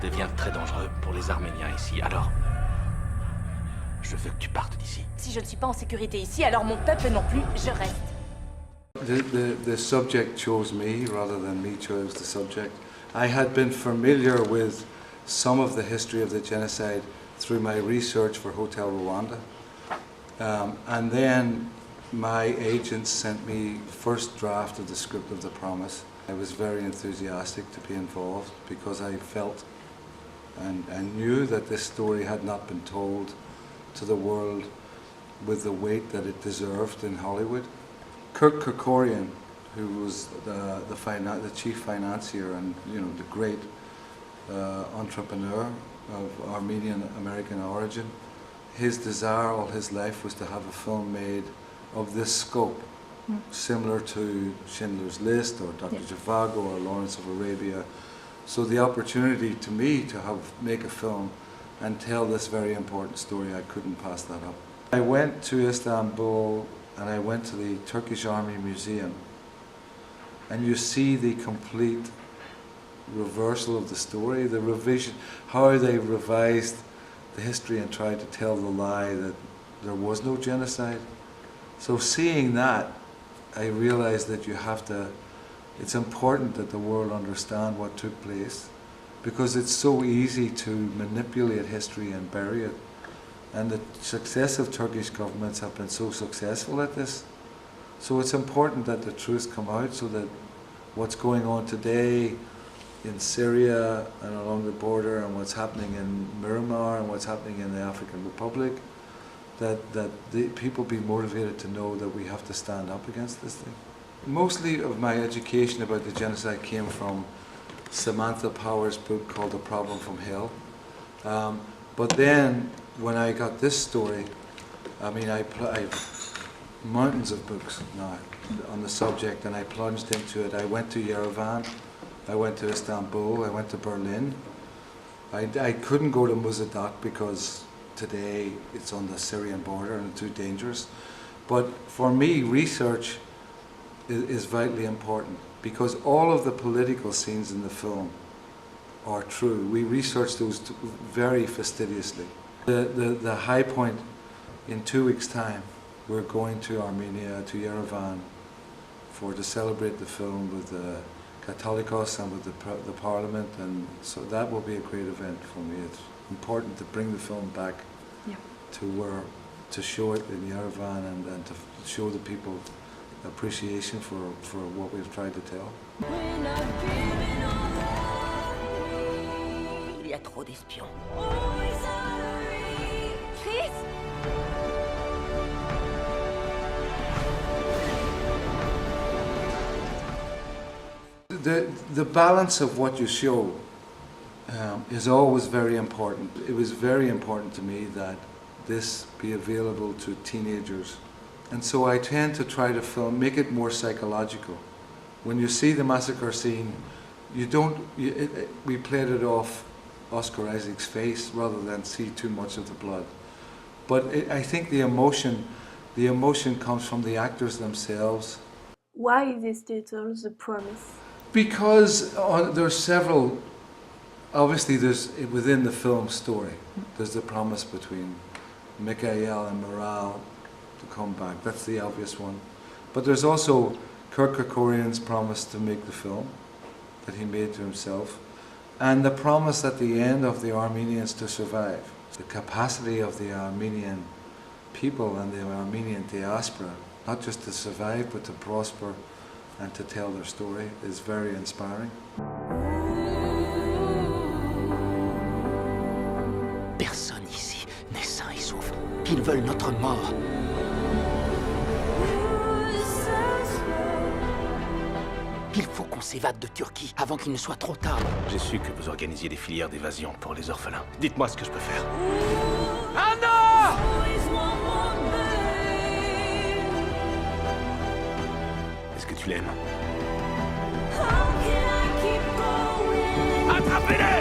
devient très dangereux pour les Arméniens ici. Alors, je veux que tu partes d'ici. Si je ne suis pas en sécurité ici, alors mon peuple non plus, je reste. The subject chose me rather than me chose the subject. I had been familiar with some of the history of the genocide through my research for Hôtel Rwanda. And then my agent sent me first draft of the script of the Promesse. I was very enthusiastic to be involved because I felt and I knew that this story had not been told to the world with the weight that it deserved in Hollywood. Kirk Kerkorian, who was the chief financier and the great entrepreneur of Armenian American origin, his desire all his life was to have a film made of this scope, similar to Schindler's List or Dr. Zhivago or Lawrence of Arabia. So the opportunity to me to make a film and tell this very important story, I couldn't pass that up. I went to Istanbul and I went to the Turkish Army Museum, and you see the complete reversal of the story, the revision, how they revised the history and tried to tell the lie that there was no genocide. So seeing that, I realized that it's important that the world understand what took place, because it's so easy to manipulate history and bury it. And the successive Turkish governments have been so successful at this. So it's important that the truth come out, so that what's going on today in Syria and along the border, and what's happening in Myanmar and what's happening in the African Republic, that the people be motivated to know that we have to stand up against this thing. Mostly of my education about the genocide came from Samantha Power's book called The Problem from Hell. But then, when I got this story, I mean, I've mountains of books now on the subject, and I plunged into it. I went to Yerevan, I went to Istanbul, I went to Berlin. I couldn't go to Muzadaq because today it's on the Syrian border and it's too dangerous. But for me, research is vitally important, because all of the political scenes in the film are true. We researched those very fastidiously. The high point, in 2 weeks' time, we're going to Armenia, to Yerevan, to celebrate the film with the Catholicos and with the parliament, and so that will be a great event for me. It's important to bring the film back to show it in Yerevan and to show the people appreciation for what we've tried to tell. Il y a trop d'espions. Chris! The balance of what you show is always very important. It was very important to me that this be available to teenagers. And so I tend to try to make it more psychological. When you see the massacre scene, we played it off Oscar Isaac's face rather than see too much of the blood. But I think the emotion comes from the actors themselves. Why this title, The Promesse? Because there's several, obviously within the film story, there's the promise between Mikhail and Moral to come back. That's the obvious one. But there's also Kirk Kerkorian's promise to make the film that he made to himself, and the promise at the end of the Armenians to survive. The capacity of the Armenian people and the Armenian diaspora, not just to survive but to prosper and to tell their story, is very inspiring. Personne ici n'est sain et sauf. Ils veulent notre mort. Il faut qu'on s'évade de Turquie avant qu'il ne soit trop tard. J'ai su que vous organisiez des filières d'évasion pour les orphelins. Dites-moi ce que je peux faire. Anna! Est-ce que tu l'aimes? Attrapez-les!